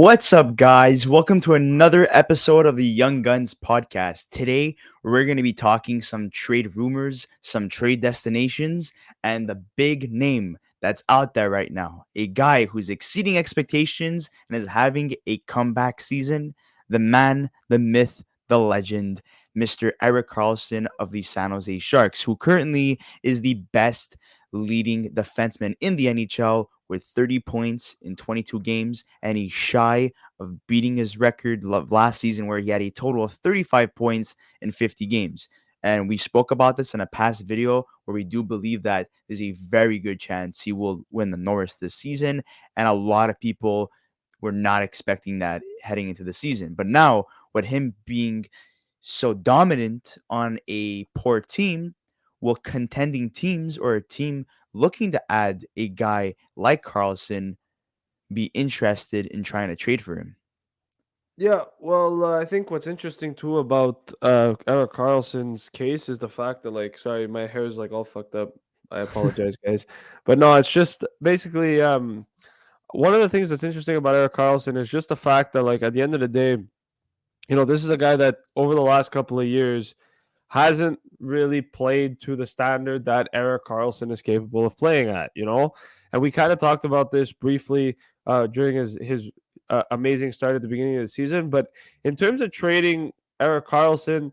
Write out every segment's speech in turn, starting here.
What's up, guys? Welcome to another episode of the Young Guns podcast. Today, we're going to be talking some trade rumors, some trade destinations, and the big name that's out there right now. A guy who's exceeding expectations and is having a comeback season. The man, the myth, the legend, Mr. Erik Karlsson of the San Jose Sharks, who currently is the best leading defenseman in the NHL with 30 points in 22 games, and he's shy of beating his record last season where he had a total of 35 points in 50 games. And we spoke about this in a past video where we do believe that there's a very good chance he will win the Norris this season. And a lot of people were not expecting that heading into the season. But now, with him being so dominant on a poor team, will contending teams or a team looking to add a guy like Carlson be interested in trying to trade for him? Yeah, well, I think what's interesting too about Erik Karlsson's case is the fact that, sorry, my hair is like all fucked up. I apologize, guys, but no, it's just basically one of the things that's interesting about Erik Karlsson is just the fact that, like, at the end of the day, this is a guy that over the last couple of years hasn't really played to the standard that Erik Karlsson is capable of playing at, and we kind of talked about this briefly during his amazing start at the beginning of the season. But in terms of trading Erik Karlsson,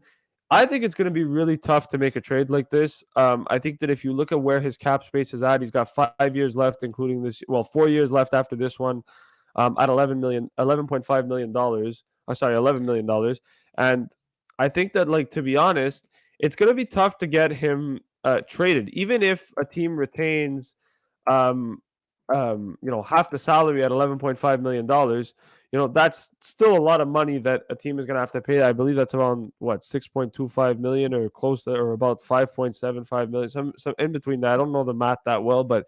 I think it's going to be really tough to make a trade like this. I think that if you look at where his cap space is at, he's got 5 years left, including this. Well, 4 years left after this one, at 11.5 million dollars. Sorry, $11 million, and I think that, like, to be honest, it's going to be tough to get him traded, even if a team retains, um, half the salary at $11.5 million. That's still a lot of money that a team is going to have to pay. I believe that's around what 6.25 million or close to, or about 5.75 million, some in between that. I don't know the math that well, but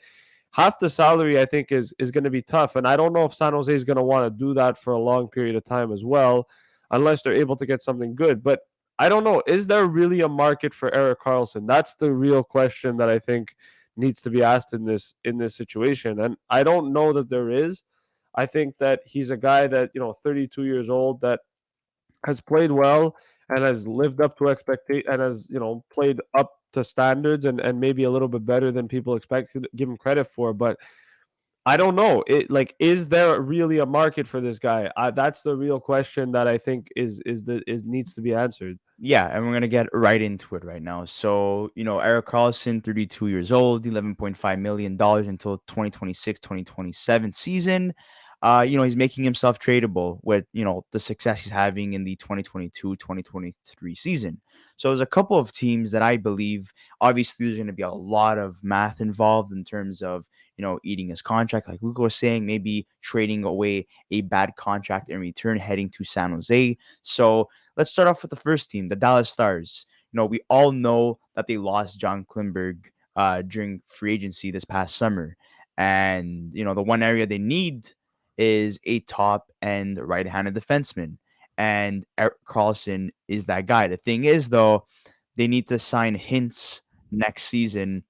half the salary I think is going to be tough, and I don't know if San Jose is going to want to do that for a long period of time as well, unless they're able to get something good. But I don't know. Is there really a market for Erik Karlsson? That's the real question that I think needs to be asked in this situation, and I don't know that there is. I think that he's a guy that 32 years old, that has played well and has lived up to expectation, and has played up to standards, and maybe a little bit better than people expected, give him credit for. But I don't know. Is there really a market for this guy? That's the real question that I think is needs to be answered. Yeah, and we're gonna get right into it right now. So, Eric Carlson, 32 years old, $11.5 million until 2026-2027 season. He's making himself tradable with, the success he's having in the 2022-2023 season. So there's a couple of teams that I believe, obviously, there's gonna be a lot of math involved in terms of, eating his contract. Like Luca was saying, maybe trading away a bad contract in return, heading to San Jose. So let's start off with the first team, the Dallas Stars. We all know that they lost John Klimberg during free agency this past summer. And, the one area they need is a top end right handed defenseman. And Eric Carlson is that guy. The thing is, though, they need to sign Hintz next season,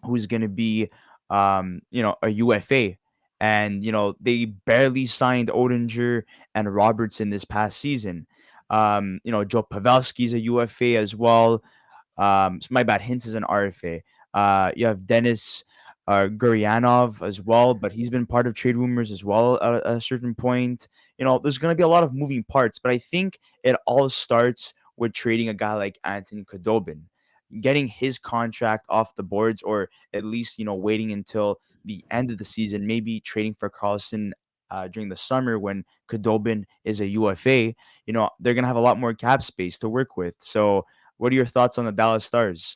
who's going to be, a UFA. And, they barely signed Odinger and Robertson this past season. Joe Pavelski's a UFA as well. So my bad, Hintz is an RFA. You have Dennis Guryanov as well, but he's been part of trade rumors as well at a certain point. There's going to be a lot of moving parts, but I think it all starts with trading a guy like Anthony Khudobin, getting his contract off the boards, or at least waiting until the end of the season, maybe trading for Carlson during the summer when Khudobin is a UFA. They're gonna have a lot more cap space to work with. So, what are your thoughts on the Dallas Stars?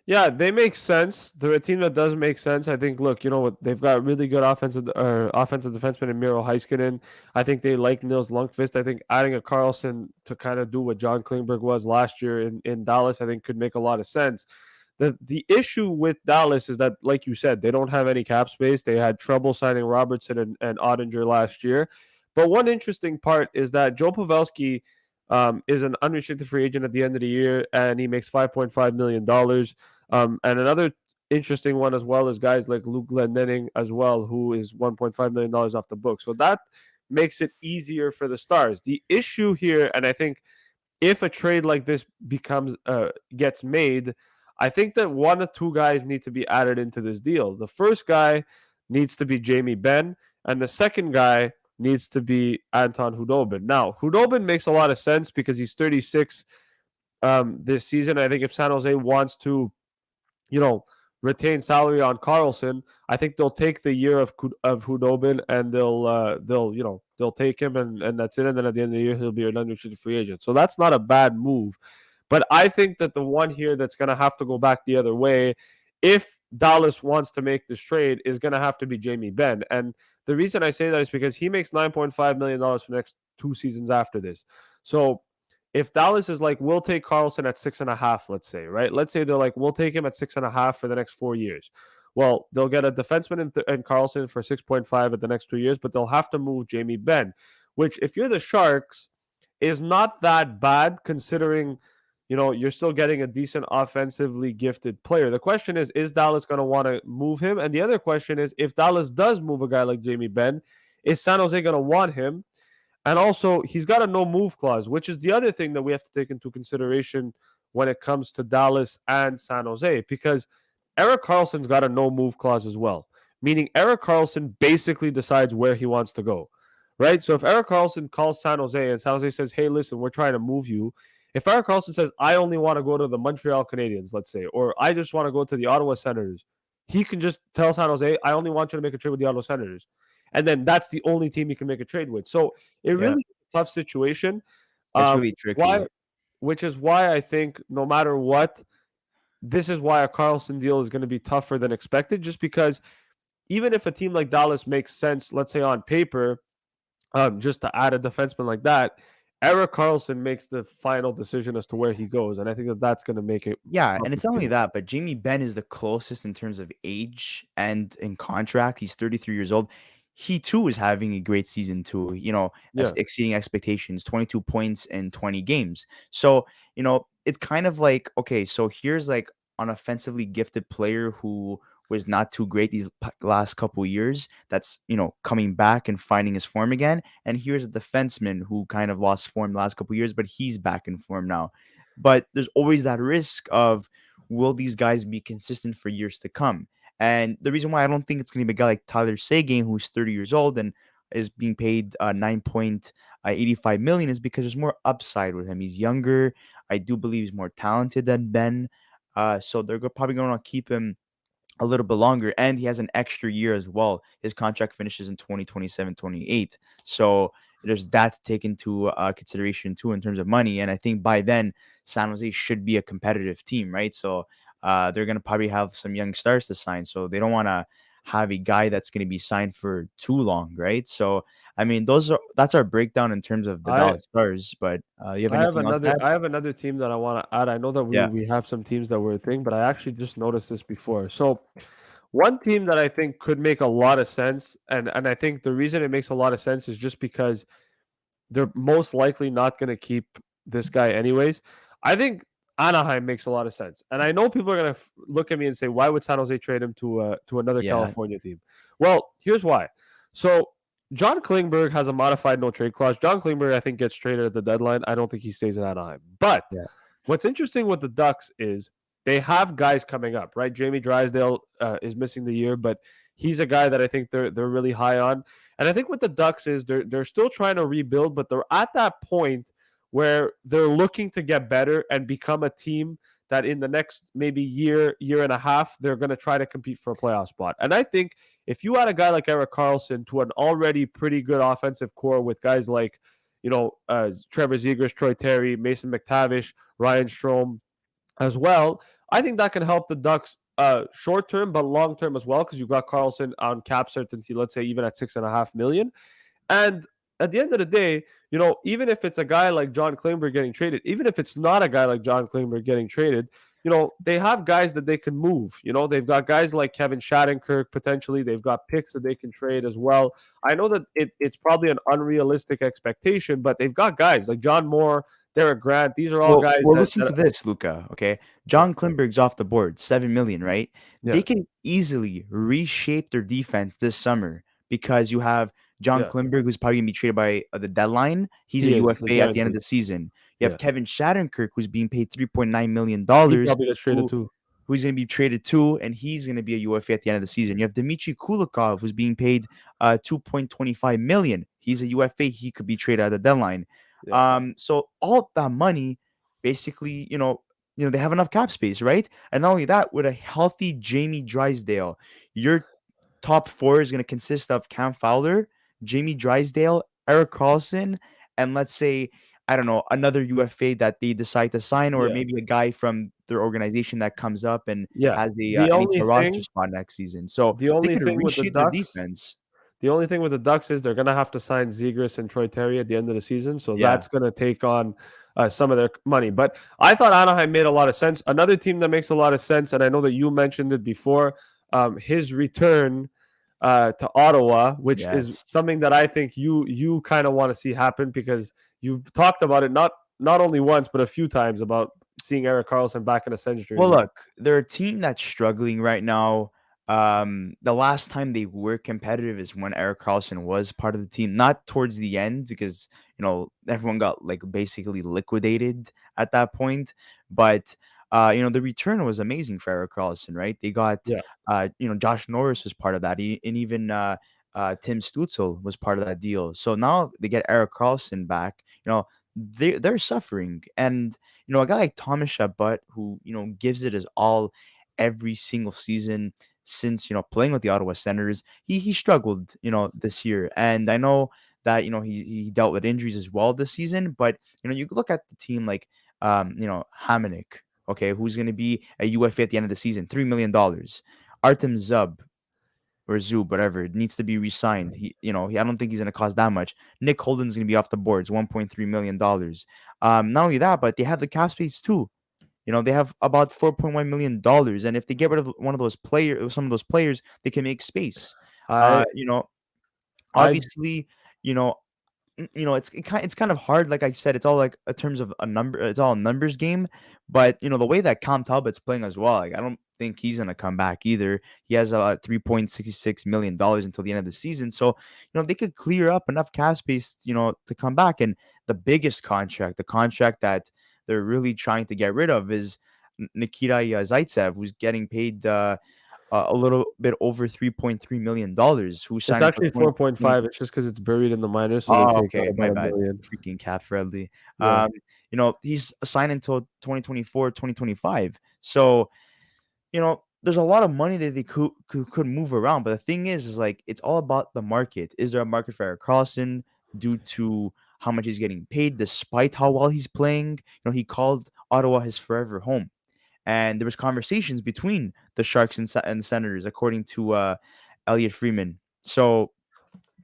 Yeah, they make sense. They're a team that does make sense. I think. Look, you know what? They've got really good offensive defenseman in Miro Heiskanen. I think they like Nils Lundqvist. I think adding a Carlson to kind of do what John Klingberg was last year in Dallas, I think could make a lot of sense. The issue with Dallas is that, like you said, they don't have any cap space. They had trouble signing Robertson and Ottinger last year. But one interesting part is that Joe Pavelski is an unrestricted free agent at the end of the year, and he makes $5.5 million. And another interesting one as well is guys like Luke Glendening as well, who is $1.5 million off the book. So that makes it easier for the Stars. The issue here, and I think if a trade like this becomes gets made, I think that one or two guys need to be added into this deal. The first guy needs to be Jamie Benn, and the second guy needs to be Anton Hudobin. Now, Hudobin makes a lot of sense because he's 36 this season. I think if San Jose wants to, you know, retain salary on Karlsson, I think they'll take the year of Hudobin and they'll take him and that's it. And then at the end of the year he'll be an unrestricted free agent. So that's not a bad move. But I think that the one here that's going to have to go back the other way, if Dallas wants to make this trade, is going to have to be Jamie Benn. And the reason I say that is because he makes $9.5 million for the next 2 seasons after this. So if Dallas is like, we'll take Karlsson at 6.5, let's say, right? Let's say they're like, we'll take him at 6.5 for the next 4 years. Well, they'll get a defenseman and Karlsson for 6.5 at the next 2 years, but they'll have to move Jamie Benn, which, if you're the Sharks, is not that bad considering, you're still getting a decent offensively gifted player. The question is Dallas going to want to move him? And the other question is, if Dallas does move a guy like Jamie Benn, is San Jose going to want him? And also, he's got a no move clause, which is the other thing that we have to take into consideration when it comes to Dallas and San Jose, because Erik Karlsson's got a no move clause as well, meaning Erik Karlsson basically decides where he wants to go, right? So if Erik Karlsson calls San Jose and San Jose says, hey, listen, we're trying to move you. If Erik Karlsson says, I only want to go to the Montreal Canadiens, let's say, or I just want to go to the Ottawa Senators, he can just tell San Jose, I only want you to make a trade with the Ottawa Senators. And then that's the only team you can make a trade with. So it Yeah, really is a tough situation. it's Um, really tricky. why, which is why I think no matter what, this is why a Karlsson deal is going to be tougher than expected. Just because even if a team like Dallas makes sense, let's say on paper, just to add a defenseman like that, Erik Karlsson makes the final decision as to where he goes, and I think that that's going to make it Yeah, and it's not only complicated. that, but Jamie Benn is the closest in terms of age and in contract. He's 33 years old. He too is having a great season too, Yeah, exceeding expectations, 22 points in 20 games. So, it's kind of like, okay, so here's like an offensively gifted player who was not too great these last couple years that's, coming back and finding his form again. And here's a defenseman who kind of lost form the last couple years, but he's back in form now. But there's always that risk of, will these guys be consistent for years to come? And the reason why I don't think it's going to be a guy like Tyler Seguin, who's 30 years old and is being paid 9.85 million, is because there's more upside with him. He's younger. I do believe he's more talented than Ben. So they're probably going to keep him a little bit longer, and he has an extra year as well. His contract finishes in 2027, 28. So there's that to take into consideration too in terms of money. And I think by then San Jose should be a competitive team, right? So they're going to probably have some young stars to sign, so they don't want to have a guy that's going to be signed for too long, right? So I mean, that's our breakdown in terms of the I Dallas Stars. But you have I have anything else to another add? I have another team that I want to add. I know that we Yeah, we have some teams that were a thing, but I actually just noticed this before. So one team that I think could make a lot of sense, and I think the reason it makes a lot of sense is just because they're most likely not going to keep this guy anyways. I think Anaheim makes a lot of sense, and I know people are going to look at me and say, "Why would San Jose trade him to another yeah, California team?" Well, here's why. So John Klingberg has a modified no trade clause. John Klingberg, I think, gets traded at the deadline. I don't think he stays in Anaheim. But yeah, what's interesting with the Ducks is they have guys coming up, right? Jamie Drysdale is missing the year, but he's a guy that I think they're really high on. And I think what the Ducks is they're still trying to rebuild, but they're at that point where they're looking to get better and become a team that in the next maybe year and a half, they're going to try to compete for a playoff spot. And I think if you add a guy like Erik Karlsson to an already pretty good offensive core with guys like, Trevor Zegras, Troy Terry, Mason McTavish, Ryan Strome as well, I think that can help the Ducks short term, but long term as well, because you've got Karlsson on cap certainty, let's say even at 6.5 million. And at the end of the day, even if it's a guy like John Klingberg getting traded, even if it's not a guy like John Klingberg getting traded, they have guys that they can move. They've got guys like Kevin Shattenkirk potentially. They've got picks that they can trade as well. I know that it's probably an unrealistic expectation, but they've got guys like John Moore, Derek Grant. These are all Well, guys well, that, listen that to this, Luca. Okay, yeah, John Klimberg's off the board, 7 million, right? They yeah, can easily reshape their defense this summer because you have John Yeah, Klimberg, who's probably gonna be traded by the deadline. He's a he is UFA at the end of guaranteed. the season. You have Yeah, Kevin Shattenkirk, who's being paid $3.9 million, he probably gets traded who too. who's going to be traded too, and he's going to be a UFA at the end of the season. You have Dmitry Kulikov, who's being paid 2.25 million. He's a UFA. He could be traded at the deadline. Yeah, So all that money, basically, they have enough cap space, right? And not only that, with a healthy Jamie Drysdale, your top four is going to consist of Cam Fowler, Jamie Drysdale, Erik Karlsson, and let's say, I don't know, another UFA that they decide to sign, or yeah, maybe a guy from their organization that comes up and yeah. has a The only NHL roster thing, spot next season. So the they only could thing with the reshape their Ducks, defense. the only thing with the Ducks is they're gonna have to sign Zegras and Troy Terry at the end of the season, so Yeah. that's gonna take on some of their money. But I thought Anaheim made a lot of sense. Another team that makes a lot of sense, and I know that you mentioned it before, his return to Ottawa, which is Yes. something that I think you kind of want to see happen because you've talked about it not only once but a few times about seeing Erik Karlsson back in a Sens Well, jersey. look, they're a team that's struggling right now. The last time they were competitive is when Erik Karlsson was part of the team, not towards the end because everyone got like basically liquidated at that point. But the return was amazing for Erik Karlsson, right? They got Yeah, Josh Norris was part of that, and even Tim Stutzel was part of that deal. So now they get Erik Karlsson back. They're suffering, and a guy like Thomas Chabot, who, gives it his all every single season since, playing with the Ottawa Senators, he struggled, this year. And I know that, he dealt with injuries as well this season, but, you look at the team like, Hamonic, okay, who's going to be a UFA at the end of the season, $3 million. Artem Zub, or Zub, whatever, needs to be re-signed. I don't think he's going to cost that much. Nick Holden's going to be off the boards, $1.3 million. Not only that, but they have the cap space too. They have about $4.1 million, and if they get rid of some of those players, they can make space. I I Obviously, you know, it's kind of hard. Like I said, it's all like in terms of a number. It's all a numbers game. But the way that Cam Talbot's playing as well, like I don't think he's gonna come back either. He has $3.66 million until the end of the season. So they could clear up enough cap space, to come back. And the biggest contract, the contract that they're really trying to get rid of, is Nikita Zaitsev, who's getting paid a little bit over $3.3 million, who it's signed until actually 4.5. It's just because it's buried in the minors, so they Oh, take out okay, my about a bad. million. Freaking cap friendly. Yeah, He's signed until 2024, 2025. So, there's a lot of money that they could move around. But the thing is like it's all about the market. Is there a market for Erik Karlsson due to how much he's getting paid, despite how well he's playing? He called Ottawa his forever home. And there was conversations between the Sharks and the Senators, according to Elliot Freeman. So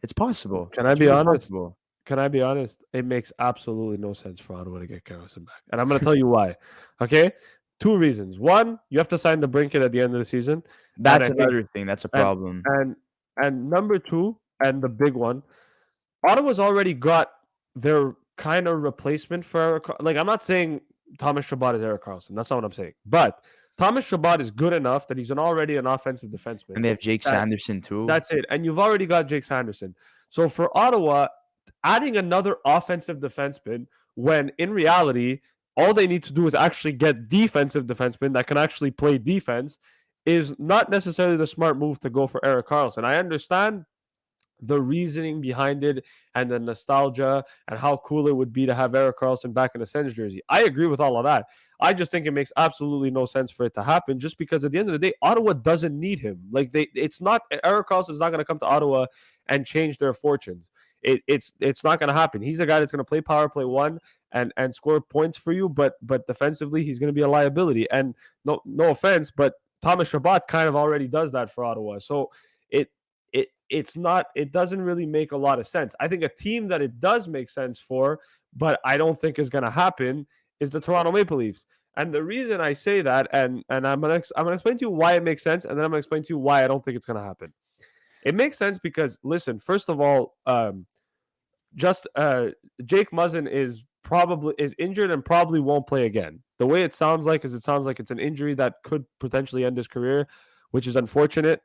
it's possible. can I It's be really honest? possible. Can I be honest? It makes absolutely no sense for Ottawa to get Karlsson back, and I'm going to tell you why. Okay, two reasons. One, you have to sign the Brinket at the end of the season, and That's I think, another thing. That's a and problem. and and number two, and the big one, Ottawa's already got their kind of replacement for like I'm not saying Thomas Chabot is Erik Karlsson. That's not what I'm saying. But Thomas Chabot is good enough that he's already an offensive And defenseman. they have Jake That Sanderson too. that's it. And you've already got Jake Sanderson. So for Ottawa, adding another offensive defenseman when in reality, all they need to do is actually get defensive defensemen that can actually play defense is not necessarily the smart move to go for Erik Karlsson. I understand the reasoning behind it and the nostalgia and how cool it would be to have Erik Karlsson back in a Sens jersey. I agree with all of that. I just think it makes absolutely no sense for it to happen just because at the end of the day, Ottawa doesn't need him. Like it's not Erik Karlsson's not going to come to Ottawa and change their fortunes. It's not going to happen. He's a guy that's going to play power play one and score points for you, but defensively he's going to be a liability. And no offense, but Thomas Chabot kind of already does that for Ottawa. So it it doesn't really make a lot of sense. I think a team that it does make sense for, but I don't think is going to happen, is the Toronto Maple Leafs. And the reason I say that, and I'm gonna explain to you why it makes sense, and then I'm gonna explain to you why I don't think it's gonna happen. It makes sense because listen, first of all, just Jake Muzzin is injured and probably won't play again. The way it sounds like is it sounds like it's an injury that could potentially end his career, which is unfortunate.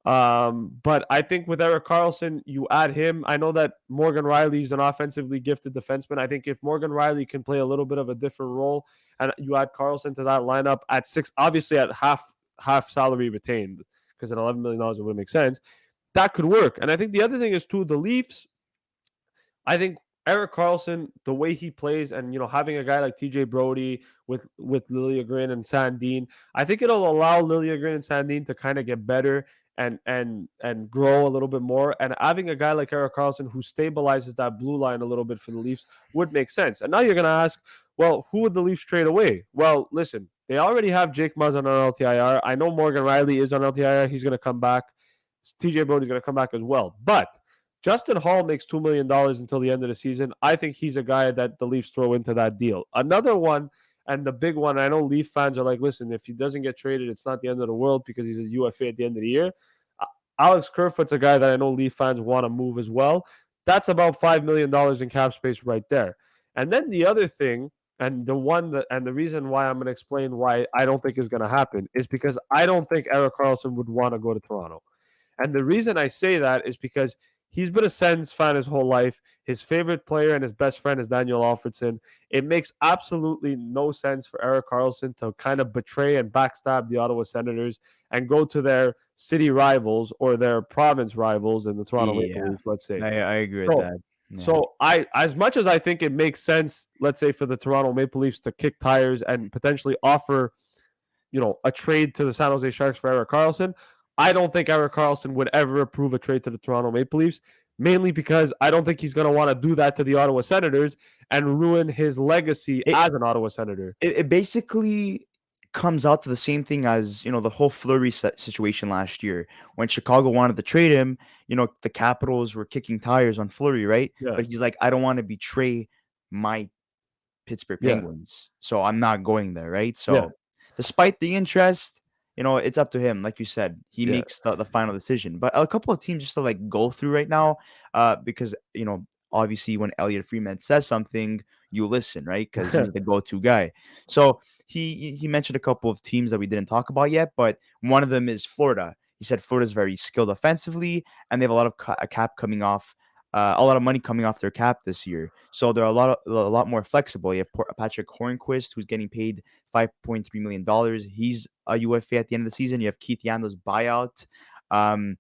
But I think with Erik Karlsson, you add him. I know that Morgan Riley is an offensively gifted defenseman. I think if Morgan Riley can play a little bit of a different role, and you add Karlsson to that lineup at six, obviously at half salary retained, because at $11 million it would make sense. That could work. And I think the other thing is too, the Leafs, I think Erik Karlsson, the way he plays, and having a guy like TJ Brody with Liljegren and Sandin, I think it'll allow Liljegren and Sandin to kind of get better and grow a little bit more. And having a guy like Erik Karlsson who stabilizes that blue line a little bit for the Leafs would make sense. And now you're gonna ask, well, who would the Leafs trade away? Well, listen, they already have Jake Muzzin on LTIR. I know Morgan Riley is on LTIR. He's gonna come back. TJ Brody's gonna come back as well, but Justin Hall makes $2 million until the end of the season. I think he's a guy that the Leafs throw into that deal. Another one, and the big one, I know Leaf fans are like, listen, if he doesn't get traded, it's not the end of the world because he's a UFA at the end of the year. Alex Kerfoot's a guy that I know Leaf fans want to move as well. That's about $5 million in cap space right there. And then the other thing, and the reason why I'm going to explain why I don't think is going to happen is because I don't think Erik Karlsson would want to go to Toronto. And the reason I say that is because he's been a Sens fan his whole life. His favorite player and his best friend is Daniel Alfredson. It makes absolutely no sense for Erik Karlsson to kind of betray and backstab the Ottawa Senators and go to their city rivals or their province rivals in the Toronto Maple Yeah, Leafs, let's say. I agree with So, that. Yeah. so I, as much as I think it makes sense, let's say for the Toronto Maple Leafs to kick tires and potentially offer a trade to the San Jose Sharks for Erik Karlsson. I don't think Erik Karlsson would ever approve a trade to the Toronto Maple Leafs, mainly because I don't think he's going to want to do that to the Ottawa Senators and ruin his legacy It as an Ottawa Senator. it basically comes out to the same thing as the whole Fleury situation last year when Chicago wanted to trade him. The Capitals were kicking tires on Fleury, right? Yeah, But he's like, I don't want to betray my Pittsburgh yeah, Penguins, so I'm not going there, right? yeah, So, despite the interest, it's up to him. Like you said, he yeah. makes the final decision. But a couple of teams just to like go through right now, because obviously when Elliot Freeman says something, you listen, right? Because he's the go-to guy. So he mentioned a couple of teams that we didn't talk about yet, but one of them is Florida. He said Florida's very skilled offensively, and they have a lot of a cap coming off a lot of money coming off their cap this year. So they're a lot more flexible. You have Patrick Hornquist, who's getting paid $5.3 million. He's a UFA at the end of the season. You have Keith Yando's buyout. Um,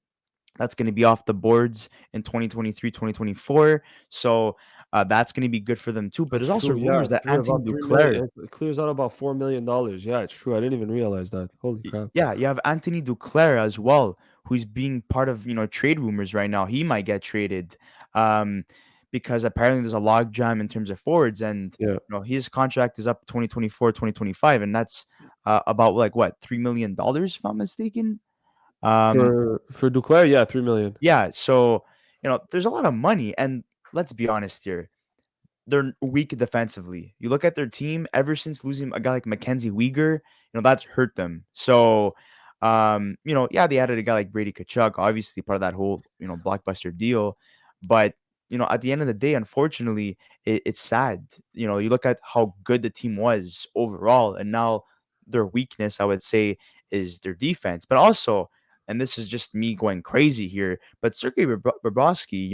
that's going to be off the boards in 2023, 2024. So that's going to be good for them too. But It's there's also true. Yeah, rumors it's that clear Anthony about 3 million. Duclair. It clears out about $4 million. Yeah, it's true. I didn't even realize that. Holy crap. Yeah, you have Anthony Duclair as well, who's being part of trade rumors right now. He might get traded, um, because apparently there's a logjam in terms of forwards, and Yeah, his contract is up 2024, 2025, and that's about like what $3 million if I'm mistaken. Um, for Duclair, yeah, 3 million. yeah, so there's a lot of money, and let's be honest here, they're weak defensively. You look at their team ever since losing a guy like Mackenzie Weegar, that's hurt them. So, yeah, they added a guy like Brady Kachuk, obviously part of that whole, blockbuster deal. But, at the end of the day, unfortunately, it's sad. You look at how good the team was overall, and now their weakness, I would say, is their defense. But also, and this is just me going crazy here, but Sergei Bobrovsky,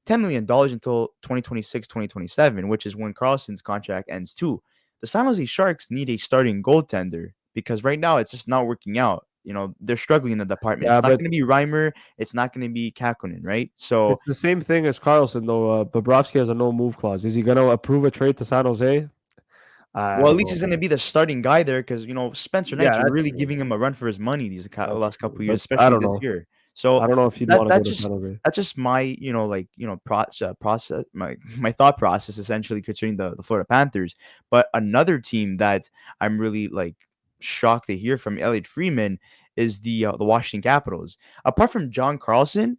$10 million until 2026, 2027, which is when Carlson's contract ends too. The San Jose Sharks need a starting goaltender because right now it's just not working out. They're struggling in the department. Yeah, It's not but going to be Reimer. It's not going to be Kakkonen, right? So, it's the same thing as Carlson, though. Bobrovsky has a no move clause. Is he going to approve a trade to San Jose? I well, at don't least know, he's going to man. be the starting guy there because, Spencer Yeah, Knight's that's really true. giving him a run for his money these That's last couple true. of But years, I especially don't this know. year. So I don't know if he'd that want to go that's to San just Jose. that's just my process my thought process essentially concerning the Florida Panthers. But another team that I'm really like shocked to hear from Elliot Freeman is the Washington Capitals. Apart from John Carlson,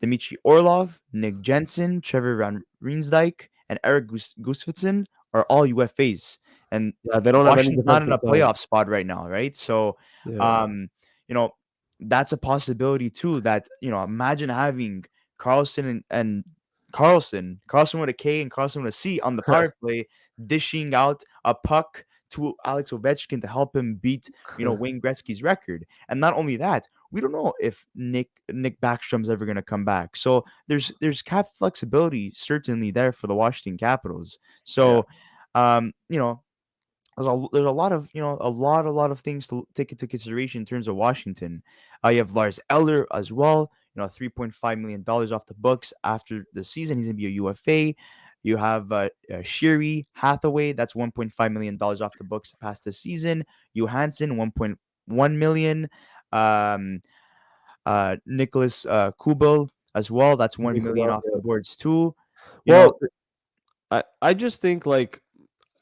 Dmitry Orlov, Nick Jensen, Trevor Van Riensdijk, and Eric Gustafsson are all UFAs. And Yeah, they don't have any Washington's not in defensive a talent. playoff spot right now, right? So, Yeah. um, you know, that's a possibility too. That imagine having Carlson and Carlson with a K and Carlson with a C on the power play, dishing out a puck to Alex Ovechkin to help him beat, Wayne Gretzky's record. And not only that, we don't know if Nick Backstrom's ever going to come back. So there's cap flexibility certainly there for the Washington Capitals. Yeah. So, you know, there's a lot of a lot of things to take into consideration in terms of Washington. You have Lars Eller as well. $3.5 million off the books after the season. He's gonna be a UFA. You have Shiri Hathaway. That's $1.5 million off the books past the season. Johansson 1.1 million. Um, Nicholas Kubel as well. That's 1 million Nicola, off the yeah. boards too. You know, Well, I just think like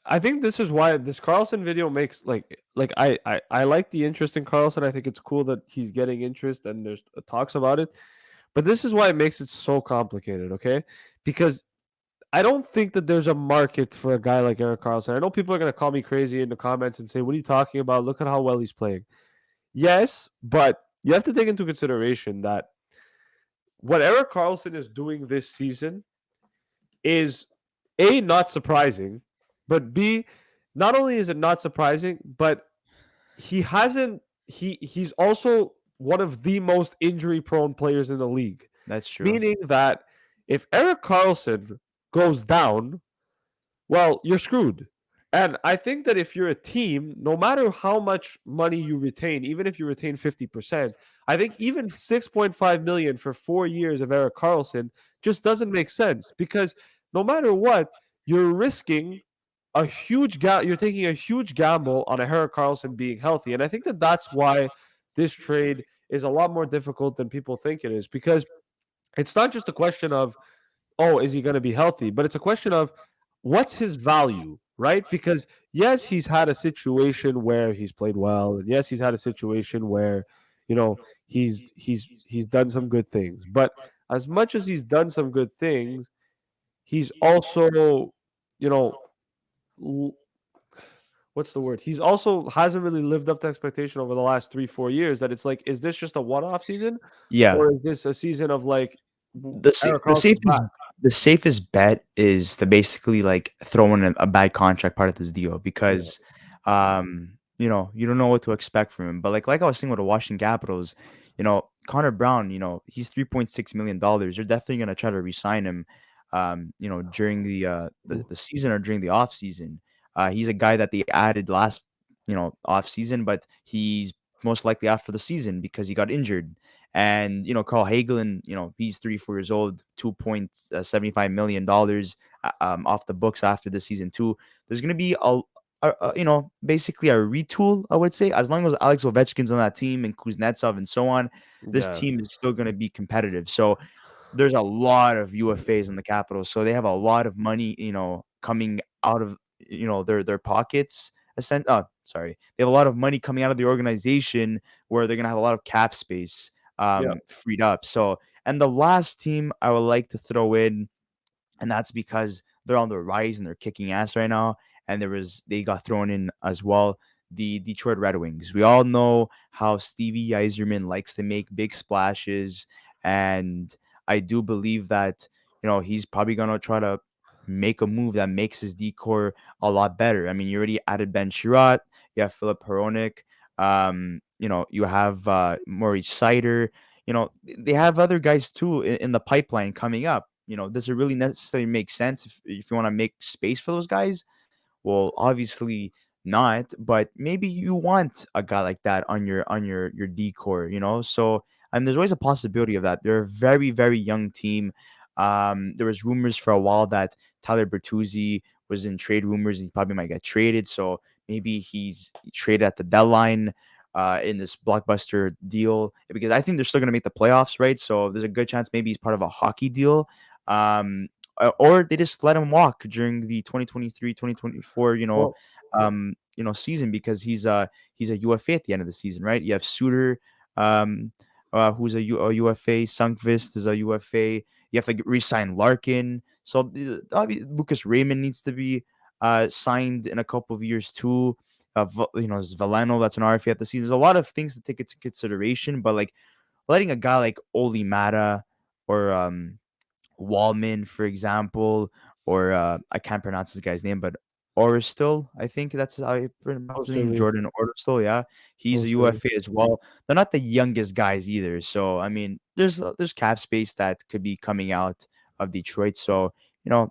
I think this is why this Carlson video makes I like the interest in Carlson. I think it's cool that he's getting interest and there's talks about it. But this is why it makes it so complicated, okay? Because I don't think that there's a market for a guy like Erik Karlsson. I know people are going to call me crazy in the comments and say, "What are you talking about? Look at how well he's playing." Yes, but you have to take into consideration that what Erik Karlsson is doing this season is A, not surprising, but B, not only is it not surprising, but he hasn't he's also one of the most injury prone players in the league. that's true. Meaning that if Erik Karlsson goes down, well, you're screwed. And I think that if you're a team, no matter how much money you retain, even if you retain 50%, I think even 6.5 million for 4 years of Erik Karlsson just doesn't make sense because no matter what, you're risking you're taking a huge gamble on a Erik Karlsson being healthy. And I think that that's why this trade is a lot more difficult than people think it is because it's not just a question of oh, is he going to be healthy? But it's a question of what's his value, right? Because yes, he's had a situation where he's played well, and yes, he's had a situation where, he's done some good things. But as much as he's done some good things, he's also, you know, l- what's the word? He's also hasn't really lived up to expectation over the last 3, 4 years. That it's like, is this just a one-off season, Yeah. or is this a season of like the sa- Eric the Carlson's safest back? the safest bet is to basically like throw in a bad contract part of this deal Yeah, because you don't know what to expect from him. But like I was saying with the Washington Capitals, Connor Brown, he's $3.6 million. They're definitely gonna try to re-sign him during the season or during the off season. He's a guy that they added last off season, but he's most likely out for the season because he got injured. And Carl Hagelin, he's 34 years old, $2.75 million off the books after the season too. There's gonna be basically a retool, I would say. As long as Alex Ovechkin's on that team and Kuznetsov and so on, this yeah, team is still gonna be competitive. So there's a lot of UFAs in the Capitals, so they have a lot of money, coming out of their pockets. Sorry, they have a lot of money coming out of the organization where they're gonna have a lot of cap space yeah. freed up. So, and the last team I would like to throw in, and that's because they're on the rise and they're kicking ass right now. And they got thrown in as well. The Detroit Red Wings. We all know how Stevie Yzerman likes to make big splashes, and I do believe that he's probably gonna try to make a move that makes his decor a lot better. I mean, you already added Ben Sherratt, you have Philip Hronik, you have Maurice Sider. They have other guys too in the pipeline coming up. Does it really necessarily make sense if you want to make space for those guys? Well, obviously not, but maybe you want a guy like that on your decor, So, and there's always a possibility of that. They're a very, very young team. There was rumors for a while that Tyler Bertuzzi was in trade rumors and he probably might get traded. So maybe he's traded at the deadline in this blockbuster deal because I think they're still gonna make the playoffs, right? So there's a good chance maybe he's part of a hockey deal. Um, or they just let him walk during the 2023-2024 Well, season because he's a UFA at the end of the season, right? You have Suter, um who's a UFA. Sunkvist is a UFA. You have to re-sign Larkin. So Lucas Raymond needs to be signed in a couple of years too. There's Valeno, that's an RFA at the season. There's a lot of things to take into consideration, but like letting a guy like Oli Mata or Wallman, for example, or I can't pronounce this guy's name, but Or still, I think that's how you pronounce his name, Osterley, Jordan Or still, yeah. He's a Osterley. UFA as well. They're not the youngest guys either. So I mean, there's cap space that could be coming out of Detroit. So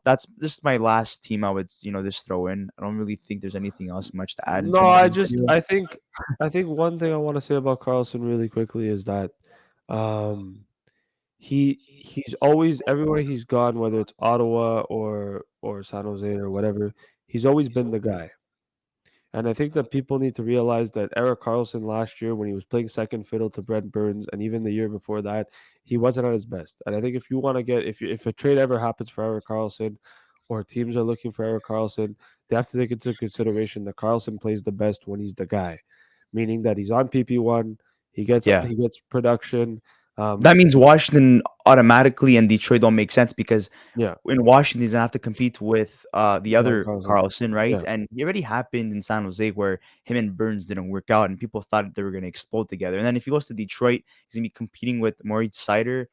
that's just my last team I would just throw in. I don't really think there's anything else much to add in No, terms of this video. I think one thing I want to say about Carlson really quickly is that um he's always everywhere he's gone, whether it's Ottawa or San Jose or whatever, he's always been the guy. And I think that people need to realize that Erik Karlsson last year, when he was playing second fiddle to Brent Burns, and even the year before that, he wasn't at his best. And I think if you want to get if a trade ever happens for Erik Karlsson, or teams are looking for Erik Karlsson, they have to take into consideration that Karlsson plays the best when he's the guy, meaning that he's on PP1, Yeah. he gets production. That means Washington automatically and Detroit don't make sense because Yeah, in Washington, he's gonna have to compete with the John other Carlson. Carlson, right? Yeah, And it already happened in San Jose where him and Burns didn't work out, and people thought they were gonna explode together. And then if he goes to Detroit, he's gonna be competing with Moritz Sider.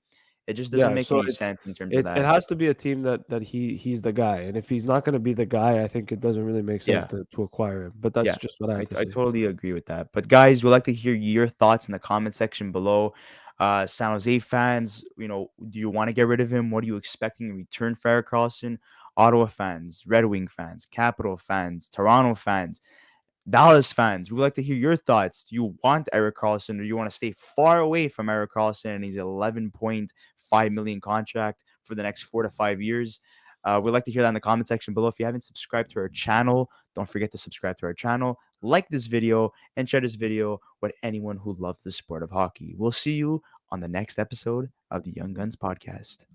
It just doesn't yeah. make So any it's sense in terms of it that. has to be a team that he's the guy, and if he's not going to be the guy, I think it doesn't really make sense Yeah. to acquire him. But that's Yeah, just what I I have to I say. totally agree with that. But guys, we'd like to hear your thoughts in the comment section below. San Jose fans, do you want to get rid of him? What are you expecting in return for Erik Karlsson? Ottawa fans, Red Wing fans, Capital fans, Toronto fans, Dallas fans, we'd like to hear your thoughts. Do you want Erik Karlsson or you want to stay far away from Erik Karlsson and his 11.5 million contract for the next 4 to 5 years? We'd like to hear that in the comment section below. If you haven't subscribed to our channel, don't forget to subscribe to our channel, like this video, and share this video with anyone who loves the sport of hockey. We'll see you on the next episode of the Young Guns podcast.